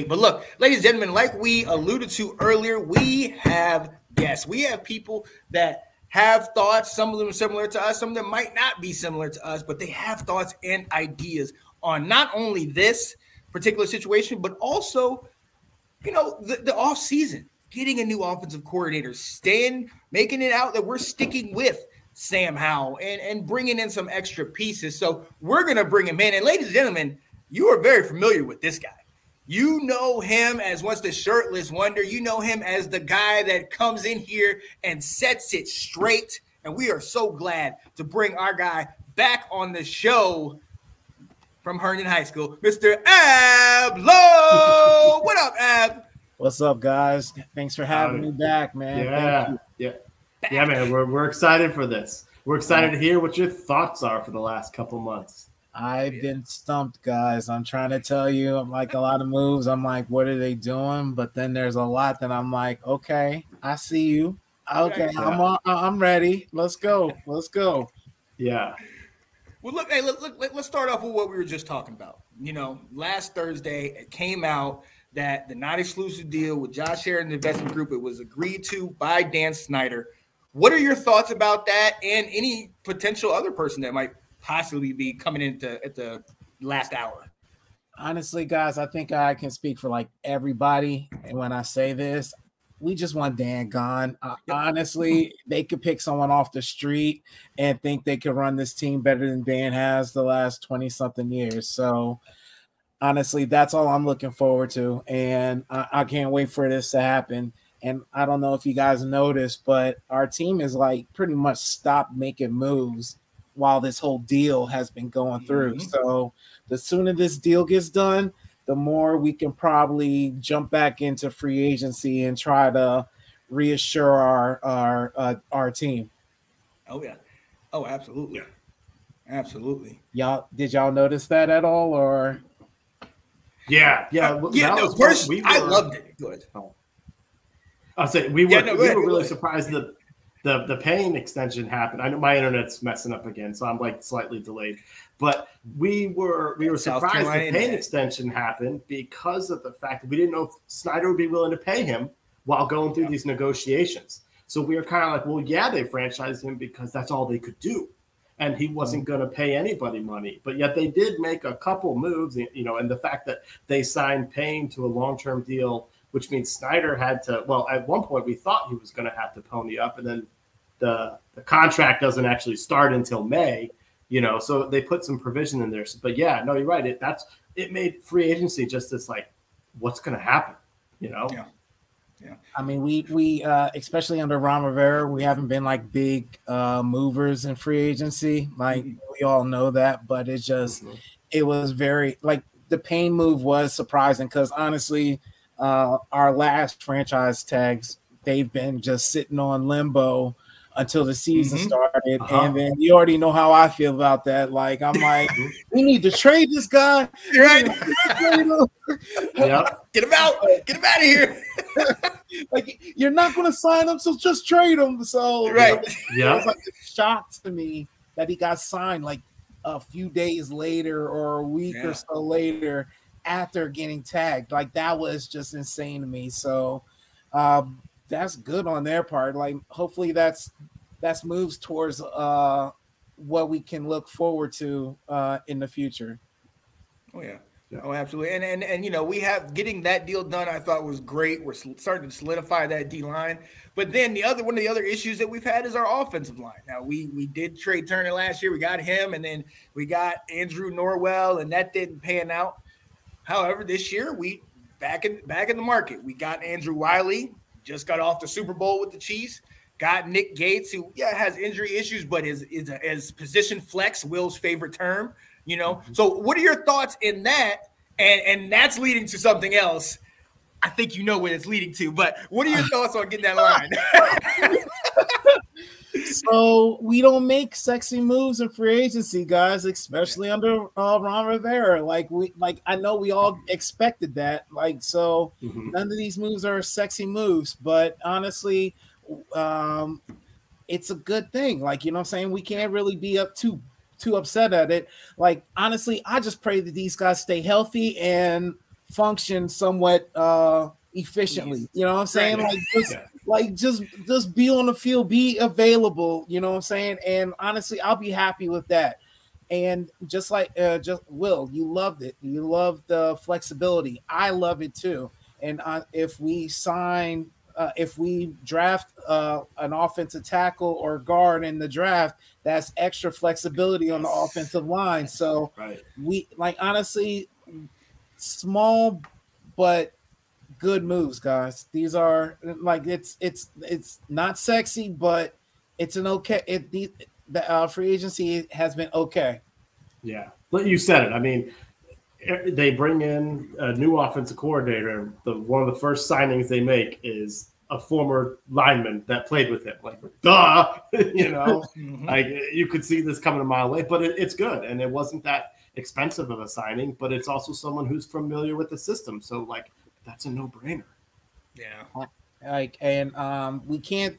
But look, ladies and gentlemen, like we alluded to earlier, we have guests. We have people that have thoughts. Some of them are similar to us. Some of them might not be similar to us, but they have thoughts and ideas on not only this particular situation, but also, the off season, getting a new offensive coordinator, making it out that we're sticking with Sam Howell and bringing in some extra pieces. So we're going to bring him in. And ladies and gentlemen, you are very familiar with this guy. You know him as once the shirtless wonder. You know him as the guy that comes in here and sets it straight. And we are so glad to bring our guy back on the show from Herndon High School, Mr. Ab Lowe. What up, Ab? What's up, guys? Thanks for having me back, man. Yeah, man. We're excited for this. We're excited to hear what your thoughts are for the last couple months. I've been stumped, guys. I'm trying to tell you, I'm like a lot of moves. I'm like, what are they doing? But then there's a lot that I'm like, okay, I see you. Okay, yeah. I'm ready. Let's go. Yeah. Well, look, hey, let's start off with what we were just talking about. Last Thursday, it came out that the non-exclusive deal with Josh Sheridan Investment Group, it was agreed to by Dan Snyder. What are your thoughts about that and any potential other person that might possibly be coming in at the last hour? Honestly, guys, I think I can speak for like everybody. And when I say this, we just want Dan gone. Honestly, they could pick someone off the street and think they could run this team better than Dan has the last 20-something years. So honestly, that's all I'm looking forward to. And I can't wait for this to happen. And I don't know if you guys noticed, but our team is like pretty much stopped making moves while this whole deal has been going through. Mm-hmm. So the sooner this deal gets done, the more we can probably jump back into free agency and try to reassure our team. Oh yeah. Oh, absolutely. Yeah. Absolutely. Did y'all notice that at all, or? Yeah. I loved it. Good. I'll say we were really surprised that the paying extension happened. I know my internet's messing up again, so I'm like slightly delayed. But we were surprised the paying extension happened because of the fact that we didn't know if Snyder would be willing to pay him while going through these negotiations. So we were kind of like, well, yeah, they franchised him because that's all they could do. And he wasn't going to pay anybody money. But yet they did make a couple moves, and the fact that they signed Payne to a long-term deal, which means Snyder had to, well, at one point we thought he was going to have to pony up, and then the contract doesn't actually start until May, so they put some provision in there. But yeah, no, you're right. It made free agency just this like, what's going to happen, Yeah. I mean, we especially under Ron Rivera, we haven't been like big movers in free agency. Like we all know that, but it's just, it was very like the Payne move was surprising because honestly, our last franchise tags, they've been just sitting on limbo until the season started. And then you already know how I feel about that. Like, I'm like, we need to trade this guy. Right. Get him out. Get him out of here. Like, you're not going to sign him, so just trade him. So, right. It was like a shock to me that he got signed like a few days later or a week or so later after getting tagged. Like, that was just insane to me. So, that's good on their part. Like, hopefully that's moves towards what we can look forward to in the future. Oh yeah. Oh, absolutely. And we have getting that deal done, I thought was great. We're starting to solidify that D line. But then one of the other issues that we've had is our offensive line. Now we did trade Turner last year. We got him, and then we got Andrew Norwell, and that didn't pan out. However, this year we back in the market. We got Andrew Wiley. Just got off the Super Bowl with the Chiefs. Got Nick Gates, who has injury issues, but is position flex, Will's favorite term. So what are your thoughts in that? And that's leading to something else. I think you know what it's leading to. But what are your thoughts on getting that line? So we don't make sexy moves in free agency, guys, especially under Ron Rivera. I know we all expected that. So none of these moves are sexy moves, but honestly, it's a good thing. Like, you know what I'm saying? We can't really be too upset at it. Like, honestly, I just pray that these guys stay healthy and function somewhat efficiently. You know what I'm saying? Right. Like just be on the field, be available. You know what I'm saying? And honestly, I'll be happy with that. And just Will, you loved it. You loved the flexibility. I love it too. And if we draft an offensive tackle or guard in the draft, that's extra flexibility on the offensive line. So we honestly, small but good moves, guys. These are it's not sexy, but it's an okay. The free agency has been okay. Yeah, but you said it. I mean, they bring in a new offensive coordinator. One of the first signings they make is a former lineman that played with him. Like, duh, like you could see this coming a mile away. But it's good, and it wasn't that expensive of a signing. But it's also someone who's familiar with the system. So that's a no-brainer. Yeah. We can't.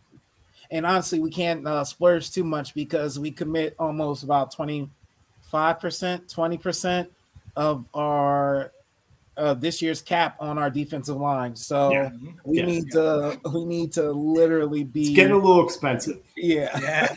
And honestly, we can't splurge too much because we commit almost about 25%, 20% of our this year's cap on our defensive line. So we need to literally be. It's getting a little expensive. Yeah.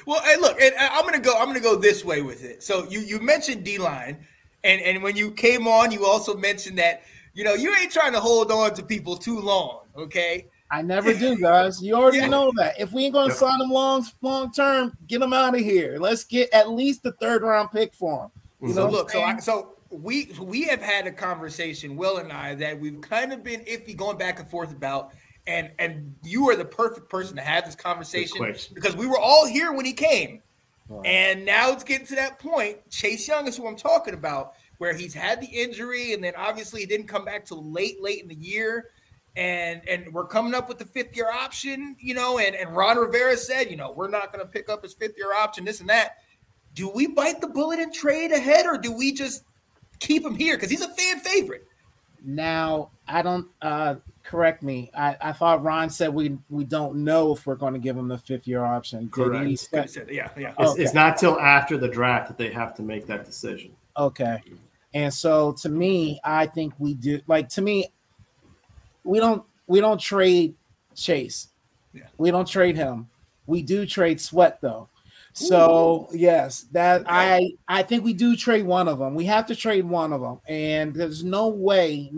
Well, hey, look, and I'm gonna go this way with it. So you mentioned D-line, and when you came on, you also mentioned that you ain't trying to hold on to people too long. Okay. I never do, guys. You already know that. If we ain't going to sign them long term, get them out of here. Let's get at least the 3rd round pick for them. So look, so we have had a conversation, Will and I, that we've kind of been iffy going back and forth about, and you are the perfect person to have this conversation because we were all here when he came, and now it's getting to that point. Chase Young is who I'm talking about, where he's had the injury, and then obviously he didn't come back till late in the year. And we're coming up with the 5th-year option, and Ron Rivera said, we're not going to pick up his 5th-year option, this and that. Do we bite the bullet and trade ahead, or do we just keep him here? Because he's a fan favorite. Now, I don't correct me. I thought Ron said we don't know if we're going to give him the 5th-year option. Correct. Yeah. It's not till after the draft that they have to make that decision. Okay. And so to me, I think we do. To me, we don't trade Chase. Yeah. We don't trade him. We do trade Sweat though. So yes, that I think we do trade one of them. We have to trade one of them, and there's no way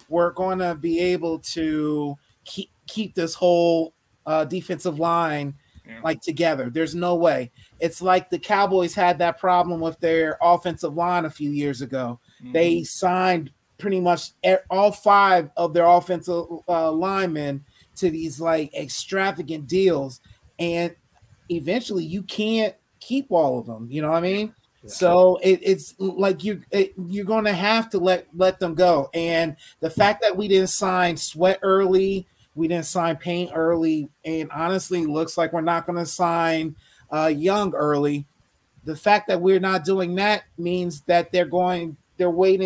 we're going to be able to keep this whole defensive line together. There's no way. It's like the Cowboys had that problem with their offensive line a few years ago. Mm-hmm. They signed pretty much all 5 of their offensive linemen to these extravagant deals, and eventually you can't keep all of them. You know what I mean? Yeah. So it's like you're going to have to let them go. And the fact that we didn't sign Sweat early, we didn't sign Payne early, and honestly looks like we're not going to sign Young early. The fact that we're not doing that means that they're waiting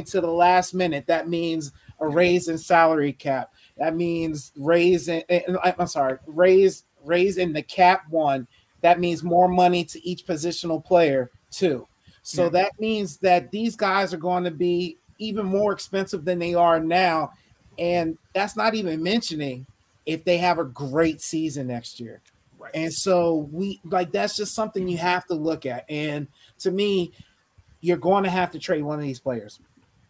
to the last minute. That means a raise in salary cap. That means raise in the cap 1. That means more money to each positional player 2. So that means that these guys are going to be even more expensive than they are now. And that's not even mentioning if they have a great season next year. Right. And so that's just something you have to look at. And to me, you're going to have to trade one of these players.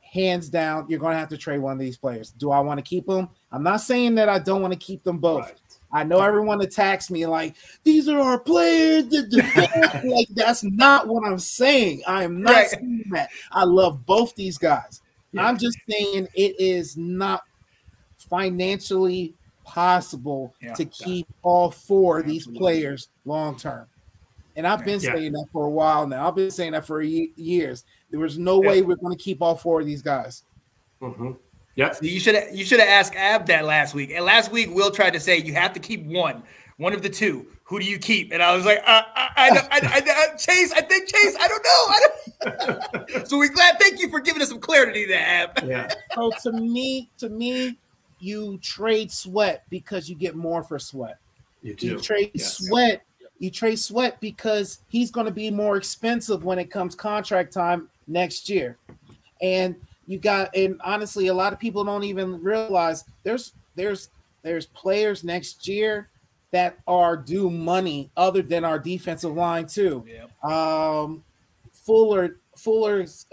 Hands down, you're going to have to trade one of these players. Do I want to keep them? I'm not saying that I don't want to keep them both. Right. I know everyone attacks me these are our players. That's not what I'm saying. I am not saying that. I love both these guys. Yeah. I'm just saying it is not financially possible to keep all 4 of these players long term. And I've been saying that for a while now. I've been saying that for years. There was no way we're going to keep all 4 of these guys. Mm-hmm. Yep. You should have asked Ab that last week. And last week, Will tried to say you have to keep one of the 2. Who do you keep? And I was like, Chase. I think Chase. I don't know. So we're glad. Thank you for giving us some clarity there, Ab. Yeah. So to me, you trade Sweat because you get more for Sweat. You do. You trade Sweat. You trade Sweat because he's going to be more expensive when it comes contract time next year. And you got, and honestly, a lot of people don't even realize there's players next year that are due money other than our defensive line too. Yeah. Fuller's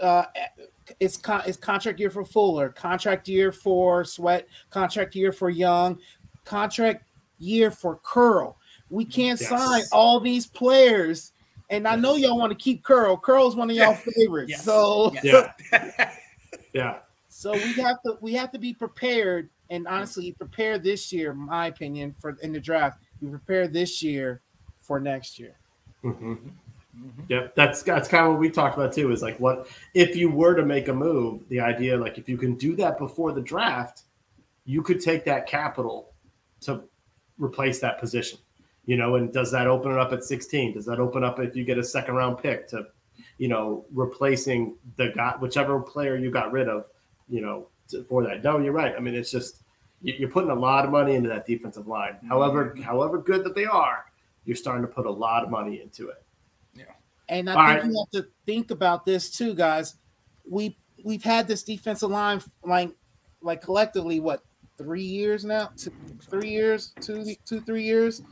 it's contract year for Fuller, contract year for Sweat, contract year for Young, contract year for Curl. We can't sign all these players, and I know y'all want to keep Curl. Curl's one of y'all favorites. Yes. So yeah. So we have to be prepared, and honestly, prepare this year, in my opinion, for in the draft. We prepare this year for next year. Mm-hmm. Yep, that's kind of what we talked about too. Is like, what if you were to make a move? The idea, like, if you can do that before the draft, you could take that capital to replace that position. You know, and does that open it up at 16? Does that open up if you get a second round pick to, you know, replacing the guy, whichever player you got rid of, you know, for that? No, you're right. I mean, it's just you're putting a lot of money into that defensive line. Mm-hmm. However good that they are, you're starting to put a lot of money into it. Yeah, and I think you have to think about this too, guys. We've had this defensive line like collectively, what, 3 years now? 3 years, 3 years.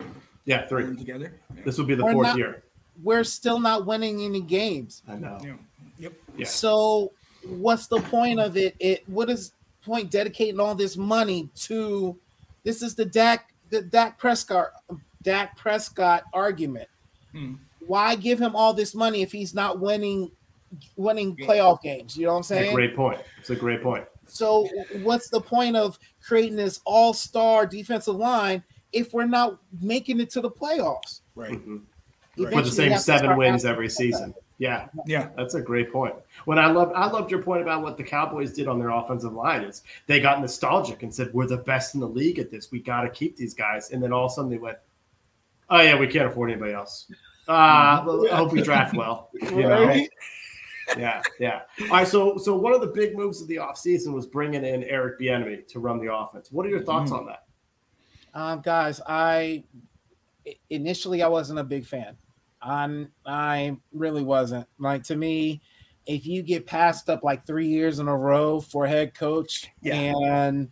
Yeah, 3 together. Yeah. This will be the fourth year. We're still not winning any games. I know. Yeah. Yep. Yeah. So what's the point of it? What is the point dedicating all this money to? This is the Dak Prescott argument. Why give him all this money if he's not winning playoff games? You know what I'm saying? Great point. It's a great point. So what's the point of creating this all-star defensive line if we're not making it to the playoffs? Right. Mm-hmm. For the same 7 wins every season. Yeah. That's a great point. I loved your point about what the Cowboys did on their offensive line is they got nostalgic and said, we're the best in the league at this. We got to keep these guys. And then all of a sudden they went, oh yeah, we can't afford anybody else. I hope we draft well. You know? Yeah. All right. So one of the big moves of the offseason was bringing in Eric Bieniemy to run the offense. What are your thoughts on that? Guys, initially I wasn't a big fan. I really wasn't. Like, to me, if you get passed up like 3 years in a row for head coach, and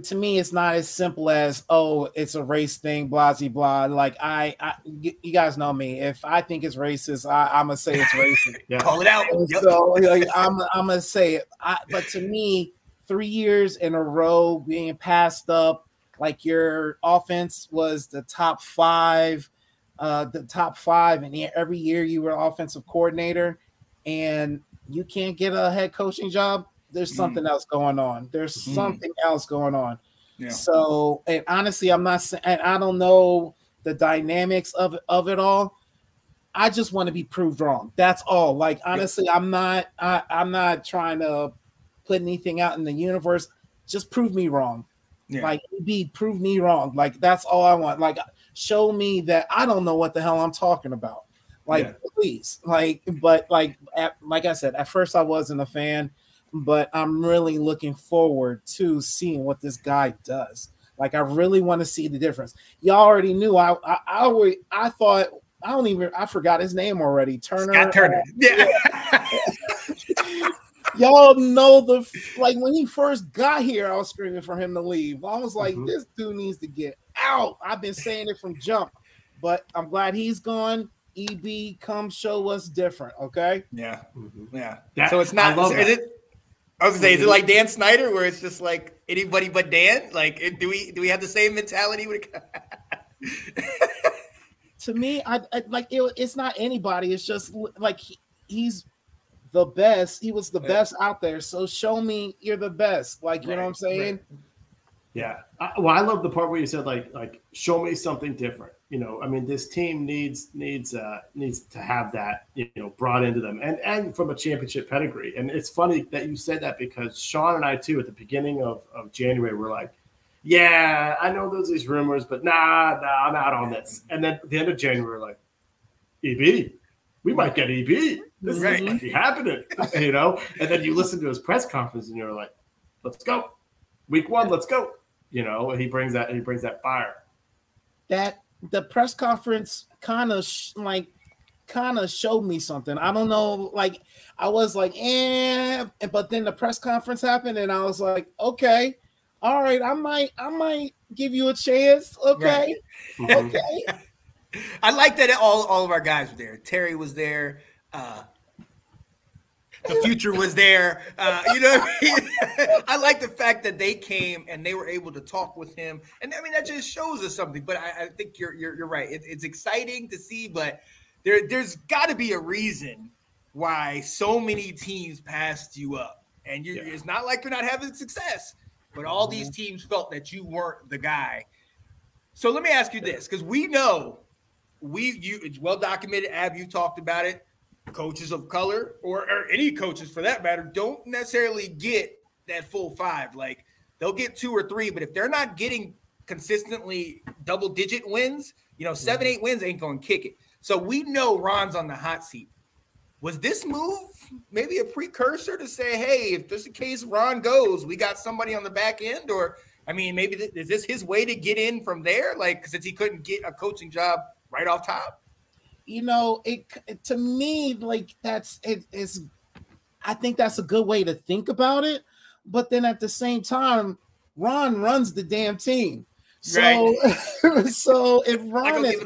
to me, it's not as simple as, oh, it's a race thing, blah, blah, blah. Like, you guys know me. If I think it's racist, I'm gonna say it's racist. Call it out. So like, I'm gonna say it. But to me, 3 years in a row being passed up, like your offense was the top five, and every year you were offensive coordinator, and you can't get a head coaching job. There's something else going on. There's something else going on. Yeah. So, and honestly, I'm not saying, and I don't know the dynamics of it all. I just want to be proved wrong. That's all. Like, honestly, I'm not trying to put anything out in the universe. Just prove me wrong. Yeah. Like, prove me wrong. Like, that's all I want. Like, show me that I don't know what the hell I'm talking about. Like, please. Like, but like I said, at first I wasn't a fan, but I'm really looking forward to seeing what this guy does. Like, I really want to see the difference. Y'all already knew. I thought, I forgot his name already. Scott Turner. Y'all know like when he first got here, I was screaming for him to leave. I was like, this dude needs to get out. I've been saying it from jump, but I'm glad he's gone. EB, come show us different, okay? Yeah. So it's not. Is it like Dan Snyder, where it's just like anybody but Dan? Like, do we have the same mentality? To me, I like it's not anybody. It's just like he's the best. He was the best out there. So show me you're the best. Like, you know what I'm saying? Right. Yeah. I love the part where you said like show me something different. You know, I mean, this team needs to have that, you know, brought into them and from a championship pedigree. And it's funny that you said that because Sean and I too at the beginning of January were like, yeah, I know there's these rumors, but nah, I'm out on this. And then at the end of January, we're like, EB, we might get EB. This is might be happening, you know. And then you listen to his press conference, and you're like, "Let's go, week 1, let's go." You know, he brings that fire. That the press conference kind of like kind of showed me something. I don't know, like I was like, but then the press conference happened, and I was like, okay, all right, I might give you a chance. Okay, right. Okay. I like that all of our guys were there. Terry was there. The future was there. You know what I mean? I like the fact that they came and they were able to talk with him. And I mean, that just shows us something. But I think you're right. It's exciting to see, but there's got to be a reason why so many teams passed you up. And it's not like you're not having success, but all these teams felt that you weren't the guy. So let me ask you this, because we know it's well documented. Ab, you talked about it. Coaches of color or any coaches for that matter don't necessarily get that full 5. Like they'll get 2 or 3, but if they're not getting consistently double-digit wins, 7-8 wins ain't going to kick it. So we know Ron's on the hot seat. Was this move maybe a precursor to say, hey, if just in case Ron goes, we got somebody on the back end? Or, I mean, maybe is this his way to get in from there? Like, since he couldn't get a coaching job right off top? It to me, like is I think that's a good way to think about it. But then at the same time, Ron runs the damn team. So, right. So if Ron is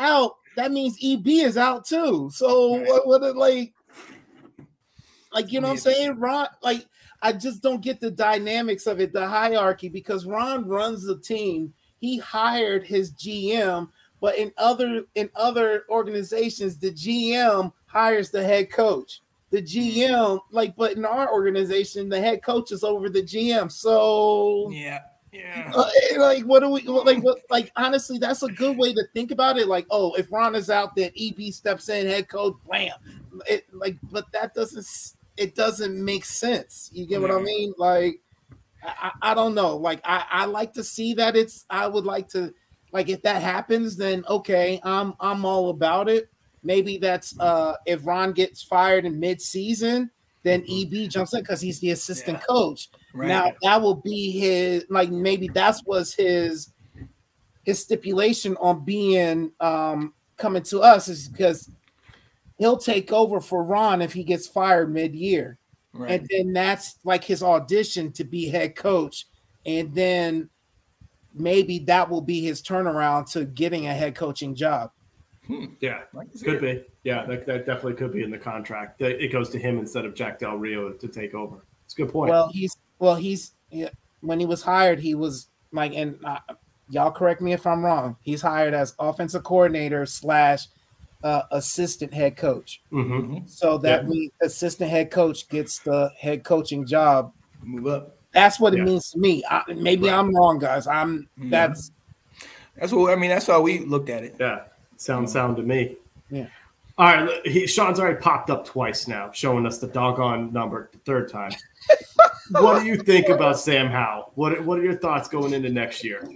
out, that means EB is out too. So what like you know what I'm saying? Ron, like I just don't get the dynamics of it, the hierarchy, because Ron runs the team. He hired his GM. But in other organizations, the GM hires the head coach. The GM, but in our organization, the head coach is over the GM. So what do we honestly, that's a good way to think about it. Like, oh, if Ron is out, then EB steps in, head coach, blam. But that doesn't make sense. You get what I mean? Like, I don't know. Like, I like to see that I would like to. Like if that happens, then okay, I'm all about it. Maybe that's if Ron gets fired in mid-season, then EB jumps in because he's the assistant coach. Right. Now that will be his maybe that was his stipulation on being coming to us is because he'll take over for Ron if he gets fired mid-year. Right. And then that's like his audition to be head coach, and then maybe that will be his turnaround to getting a head coaching job. Yeah, could be. Yeah, that definitely could be in the contract. It goes to him instead of Jack Del Rio to take over. It's a good point. Well, he's when he was hired, he was like, and y'all correct me if I'm wrong. He's hired as offensive coordinator / assistant head coach. Mm-hmm. So that means assistant head coach gets the head coaching job. Move up. That's what it means to me. Maybe I'm wrong, guys. That's what I mean. That's how we looked at it. Yeah, sound to me. Yeah. All right, Sean's already popped up twice now, showing us the doggone number the third time. What do you think about Sam Howell? What are your thoughts going into next year?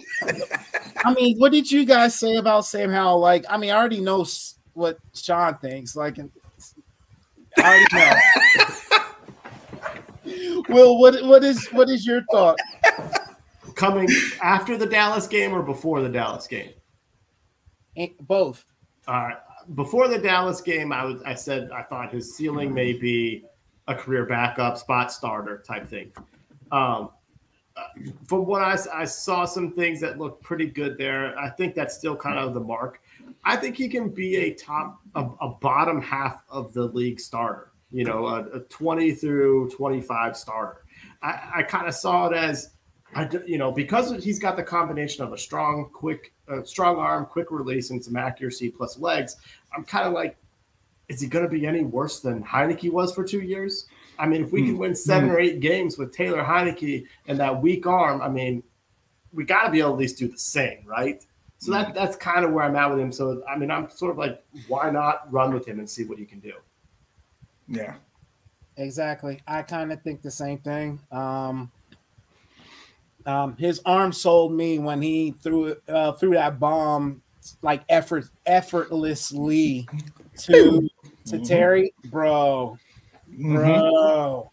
I mean, what did you guys say about Sam Howell? Like, I mean, I already know what Sean thinks. Like, I already know. Will, what is your thought? Coming after the Dallas game or before the Dallas game? Both. All right. Before the Dallas game, I said I thought his ceiling may be a career backup, spot starter type thing. From what I saw some things that looked pretty good there. I think that's still kind of the mark. I think he can be a bottom half of the league starter. A 20 through 25 starter. I kind of saw it as, because he's got the combination of a strong arm, quick release, and some accuracy plus legs. I'm kind of like, is he going to be any worse than Heineke was for 2 years? I mean, if we can win 7 or 8 games with Taylor Heineke and that weak arm, I mean, we got to be able to at least do the same, right? So that's kind of where I'm at with him. So, I mean, I'm sort of like, why not run with him and see what he can do? Yeah, exactly. I kind of think the same thing. His arm sold me when he threw that bomb like effortlessly to Terry, bro. And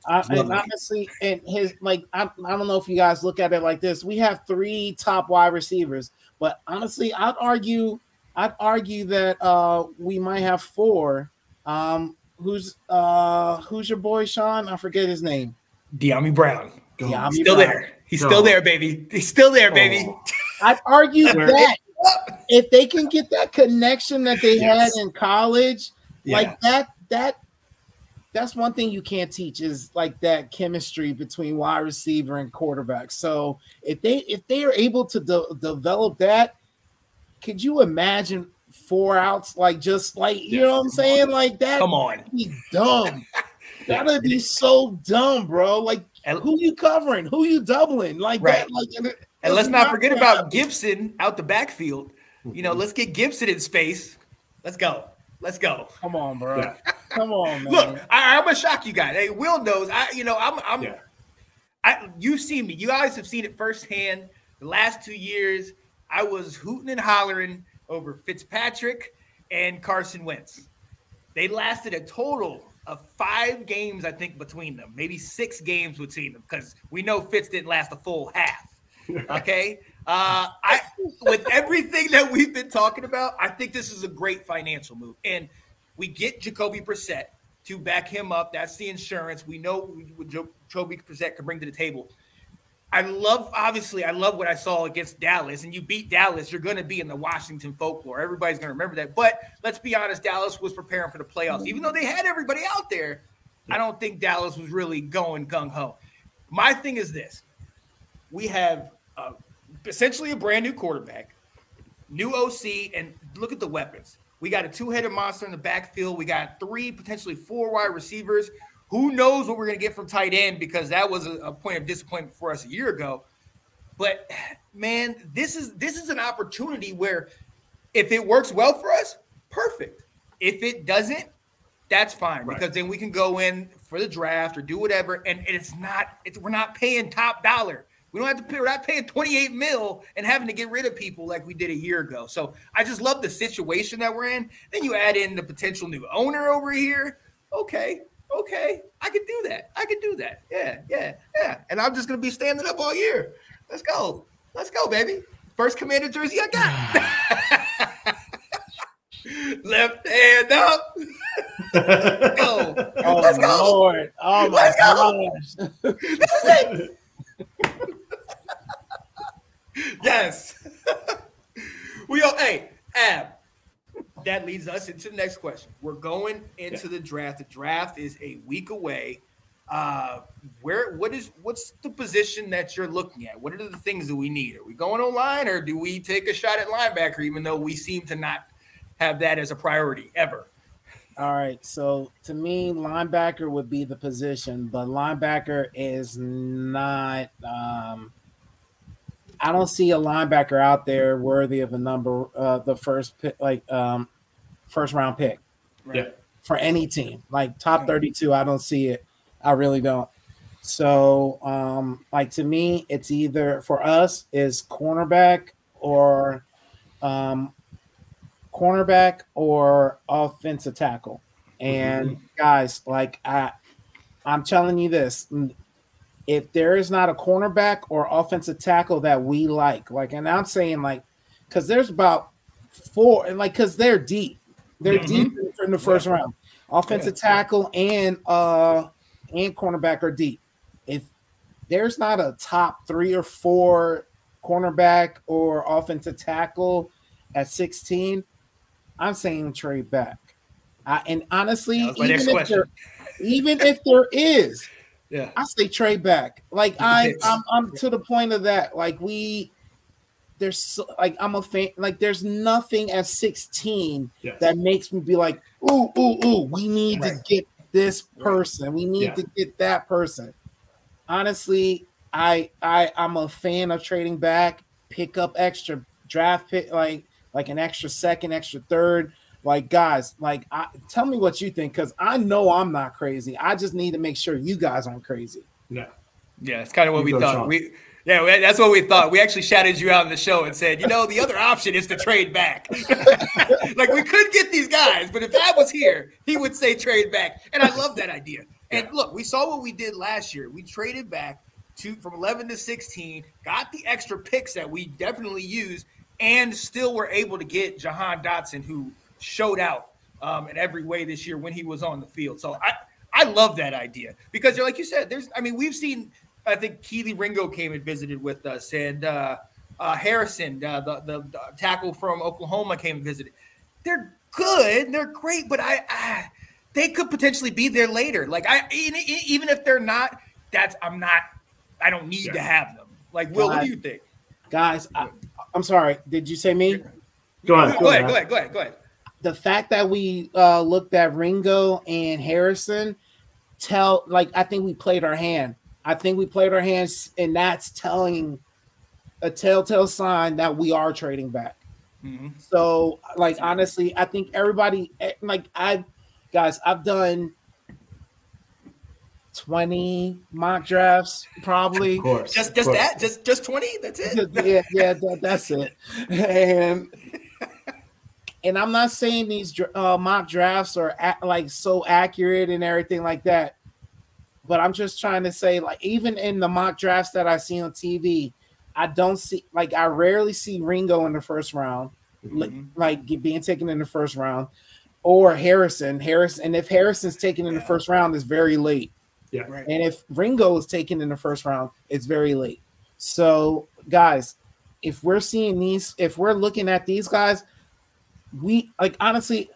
honestly, and his I don't know if you guys look at it like this. We have 3 top wide receivers, but honestly, I'd argue I'd argue that we might have 4. Who's your boy, Sean? I forget his name. De'Ami Brown. De'Ami still Brown. there. He's still there, baby. He's still there, baby. I'd argue that if they can get that connection that they had in college, like that's one thing you can't teach is like that chemistry between wide receiver and quarterback. So if they are able to develop that, could you imagine 4 outs like just like you know what I'm saying? Like that. Come on, be dumb. That'd be so dumb, bro. Like who you covering? Who you doubling? Like that. Like, and let's not forget about Gibson out the backfield. You know, let's get Gibson in space. Let's go. Let's go. Come on, bro. Yeah. Come on, man. Look, I'm gonna shock you guys. Hey, Will knows. You've seen me. You guys have seen it firsthand. The last 2 years, I was hooting and hollering over Fitzpatrick and Carson Wentz. They lasted a total of 5 games, I think, between them. Maybe 6 games between them, because we know Fitz didn't last a full half. Okay. With everything that we've been talking about, I think this is a great financial move. And we get Jacoby Brissett to back him up. That's the insurance. We know what Jacoby Brissett can bring to the table. I love what I saw against Dallas. And you beat Dallas, you're going to be in the Washington folklore. Everybody's going to remember that. But let's be honest, Dallas was preparing for the playoffs. Even though they had everybody out there, I don't think Dallas was really going gung-ho. My thing is this. We have essentially a brand new quarterback, new OC, and look at the weapons. We got a 2-headed monster in the backfield. We got 3, potentially 4 wide receivers. Who knows what we're going to get from tight end, because that was a point of disappointment for us a year ago. But, man, this is an opportunity where if it works well for us, perfect. If it doesn't, that's fine, because then we can go in for the draft or do whatever, and we're not paying top dollar. We don't have to pay. We're not paying $28 million and having to get rid of people like we did a year ago. So I just love the situation that we're in. Then you add in the potential new owner over here. Okay, I could do that. Yeah. And I'm just gonna be standing up all year. Let's go, baby. First Commander jersey I got. Left hand up. Let's go. Oh, let's go. Lord. Oh my gosh. This is it. Yes. Ab. That leads us into the next question. We're going into the draft. The draft is a week away. What's the position that you're looking at? What are the things that we need? Are we going online, or do we take a shot at linebacker, even though we seem to not have that as a priority ever? All right. So to me, linebacker would be the position, but linebacker is not I don't see a linebacker out there worthy of the first pick, first round pick for any team. Like top 32, I don't see it. I really don't. So to me, it's either for us is cornerback or offensive tackle. And guys, I'm telling you this, if there is not a cornerback or offensive tackle that we like, and I'm saying because there's about 4, and because they're deep deep in the first round. Offensive tackle and cornerback are deep. If there's not a top 3 or 4 cornerback or offensive tackle at 16, I'm saying trade back. And honestly, even if there is. Yeah, I say trade back. I'm to the point of that. I'm a fan. There's nothing at 16 that makes me be like, ooh, we need to get this person. We need to get that person. Honestly, I'm a fan of trading back, pick up extra draft pick, like an extra second, extra third. Guys, tell me what you think, because I know I'm not crazy. I just need to make sure you guys aren't crazy. Yeah, it's kind of what we thought. That's what we thought. We actually shouted you out in the show and said, the other option is to trade back. We could get these guys, but if Ab was here, he would say trade back. And I love that idea. And look, we saw what we did last year. We traded back from 11 to 16, got the extra picks that we definitely used, and still were able to get Jahan Dotson, who showed out in every way this year when he was on the field. So I love that idea because, like you said, we've seen. I think Keely Ringo came and visited with us, and Harrison, the tackle from Oklahoma, came and visited. They're good, they're great, but they could potentially be there later. Like even if they're not, I don't need to have them. Like, Will, what do you think? Guys, I'm sorry. Did you say me? Go ahead. Go ahead. The fact that we looked at Ringo and Harrison I think we played our hand. I think we played our hands, and that's telling a telltale sign that we are trading back. Mm-hmm. So, like, honestly, I think everybody, like, I've done 20 mock drafts, probably. Of course. Just 20. That's it. Yeah, that's it. And I'm not saying these mock drafts are like so accurate and everything like that, but I'm just trying to say, like, even in the mock drafts that I see on TV, I rarely see Ringo in the first round, like being taken in the first round, or Harrison. And if Harrison's taken in the first round, it's very late. Yeah. Right. And if Ringo is taken in the first round, it's very late. So, guys, if we're looking at these guys, we, like, honestly,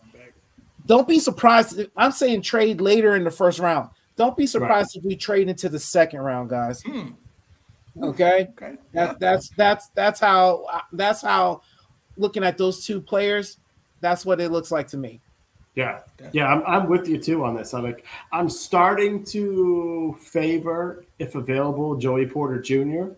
don't be surprised. I'm saying trade later in the first round. Don't be surprised if we trade into the second round, guys. Okay. That's how looking at those two players, that's what it looks like to me. Yeah. I'm with you too on this. I'm starting to favor, if available, Joey Porter Jr.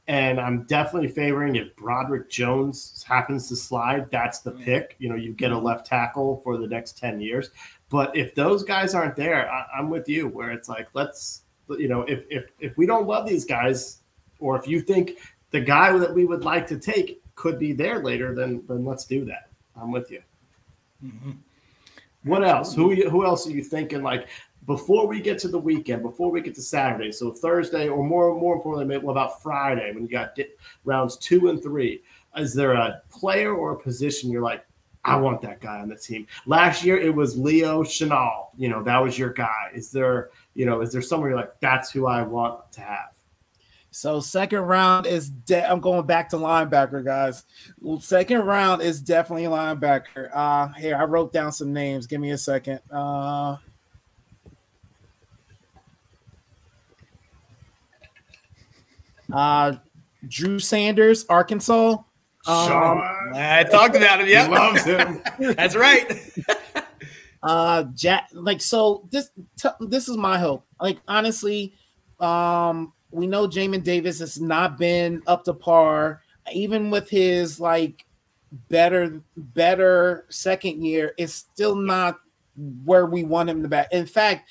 And I'm definitely favoring if Broderick Jones happens to slide, that's the pick. You get a left tackle for the next 10 years. But if those guys aren't there, I'm with you where it's like, let's, if we don't love these guys, or if you think the guy that we would like to take could be there later, then let's do that. I'm with you. Mm-hmm. What else? Who else are you thinking, like, before we get to the weekend, before we get to Saturday, so Thursday, or more importantly, maybe about Friday, when you got rounds 2 and 3, is there a player or a position you're like, I want that guy on the team? Last year it was Leo Chenal. That was your guy. Is there someone you're like, that's who I want to have? So second round is I'm going back to linebacker, guys. Second round is definitely linebacker. Here, I wrote down some names. Give me a second. Drew Sanders, Arkansas. I talked about him. Yeah, loves him. That's right. Jack. Like, so this is my hope. Like, honestly, we know Jamin Davis has not been up to par, even with his like better second year. It's still not where we want him to be. In fact,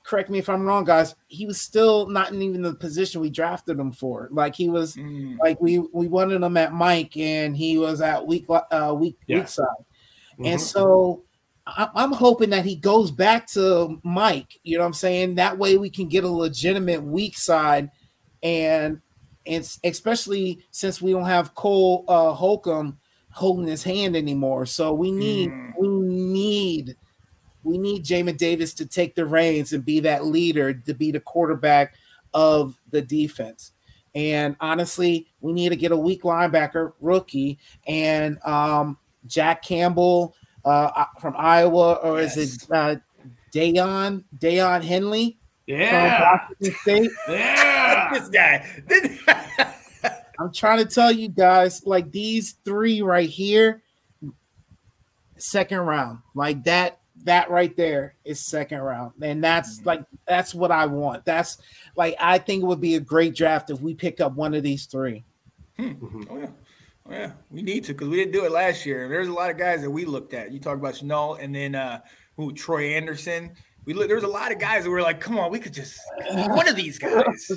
correct me if I'm wrong, guys, he was still not in even the position we drafted him for. Like, he was like we wanted him at Mike, and he was at weak side. Mm-hmm. And so I'm hoping that he goes back to Mike. You know what I'm saying? That way we can get a legitimate weak side, and especially since we don't have Cole Holcomb holding his hand anymore. So we need Jamin Davis to take the reins and be that leader, to be the quarterback of the defense. And honestly, we need to get a weak linebacker, rookie, and Jack Campbell from Iowa, or is it Dayon Henley? Yeah. From Washington State? Yeah. This guy. I'm trying to tell you guys, like, these three right here, second round, like that right there is second round. And that's what I want. That's like, I think it would be a great draft if we pick up one of these three. Oh yeah, we need to, because we didn't do it last year. There's a lot of guys that we looked at. You talk about Chenal, and then Troy Anderson. There's a lot of guys that were like, come on, we could just one of these guys.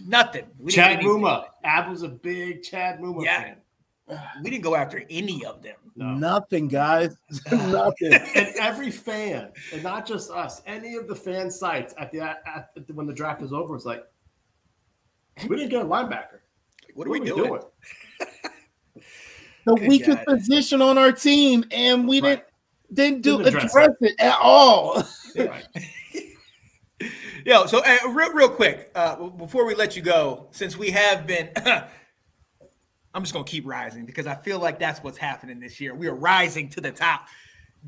Nothing. Chad Muma. Ab was a big Chad Muma fan. We didn't go after any of them. No. Nothing, guys. Nothing. And every fan, and not just us, any of the fan sites when the draft was over, was like, we didn't get a linebacker. What are we doing? the weakest position on our team, and we didn't address it at all. Right. Yo, so real quick, before we let you go, since we have been, I'm just gonna keep rising because I feel like that's what's happening this year. We are rising to the top.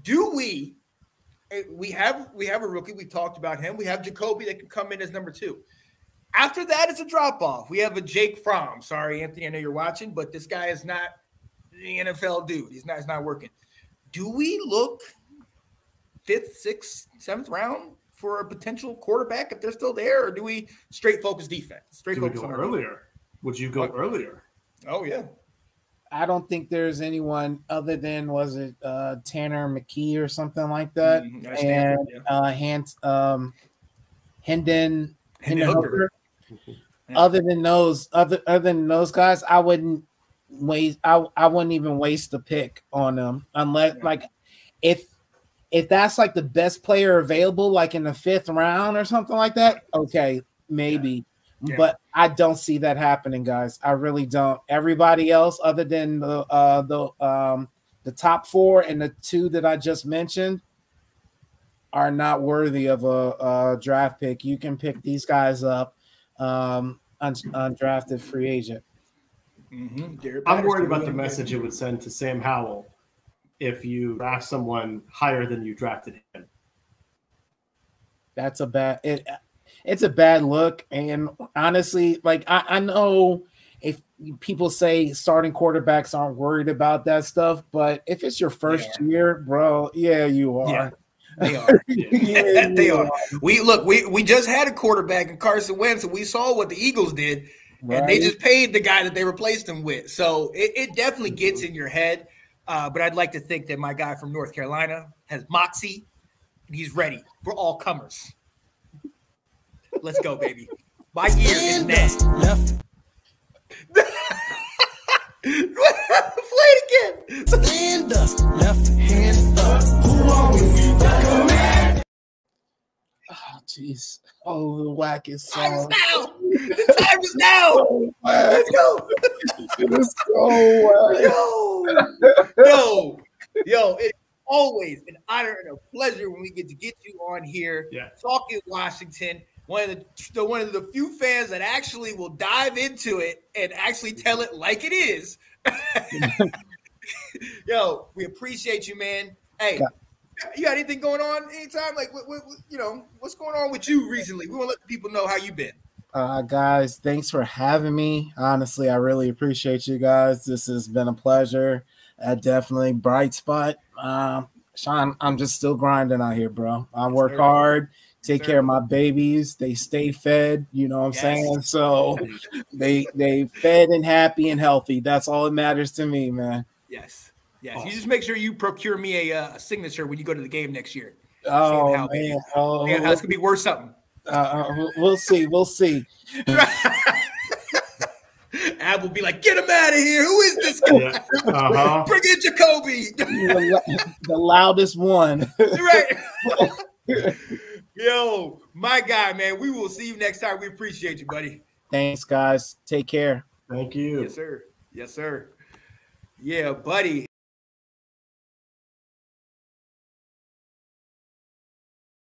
Do we? We have a rookie. We talked about him. We have Jacoby that can come in as number 2. After that, it's a drop off. We have a Jake Fromm. Sorry, Anthony, I know you're watching, but this guy is not the NFL dude. He's not working. Do we look 5th, 6th, 7th round for a potential quarterback if they're still there, or do we straight focus defense? Straight focus on earlier. Would you go earlier? Oh yeah. I don't think there's anyone other than Tanner McKee or something like that, and Hendon Hooker. Yeah. Other than those guys, I wouldn't waste. I wouldn't even waste the pick on them unless if that's like the best player available, like in the 5th round or something like that. Okay, maybe. Yeah. Yeah. But I don't see that happening, guys. I really don't. Everybody else, other than the top 4 and the 2 that I just mentioned, are not worthy of a draft pick. You can pick these guys up, undrafted free agent. Mm-hmm. I'm worried about the message it would send to Sam Howell if you draft someone higher than you drafted him. That's a bad. It's a bad look, and honestly, like I know if people say starting quarterbacks aren't worried about that stuff, but if it's your first year, bro, you are. Yeah. They are. They are. We just had a quarterback in Carson Wentz, and we saw what the Eagles did, and they just paid the guy that they replaced him with. So it definitely gets in your head. But I'd like to think that my guy from North Carolina has moxie, and he's ready for all comers. Let's go, baby. My year is next. Left. Play it again. Stand up. Left hand up. Who are we? Oh, jeez. Oh, the whack is so. Time is now. The time is now. So let's go. It is so Yo, it's always an honor and a pleasure when we get to get you on here talking Washington. One of the few fans that actually will dive into it and actually tell it like it is. Yo, we appreciate you, man. Hey, you got anything going on anytime? Like, what's going on with you recently? We want to let the people know how you've been. Guys, thanks for having me. Honestly, I really appreciate you guys. This has been a pleasure. Definitely bright spot. Sean, I'm just still grinding out here, bro. I work hard. Take care of my babies. They stay fed. You know what I'm saying? So they fed and happy and healthy. That's all that matters to me, man. Yes. Awesome. You just make sure you procure me a signature when you go to the game next year. Oh, man. It's going to be worth something. We'll see. Ab will be like, get him out of here. Who is this guy? Bring in Jacoby. The loudest one. Right. Yo, my guy, man. We will see you next time. We appreciate you, buddy. Thanks, guys. Take care. Thank you. Yes, sir. Yeah, buddy.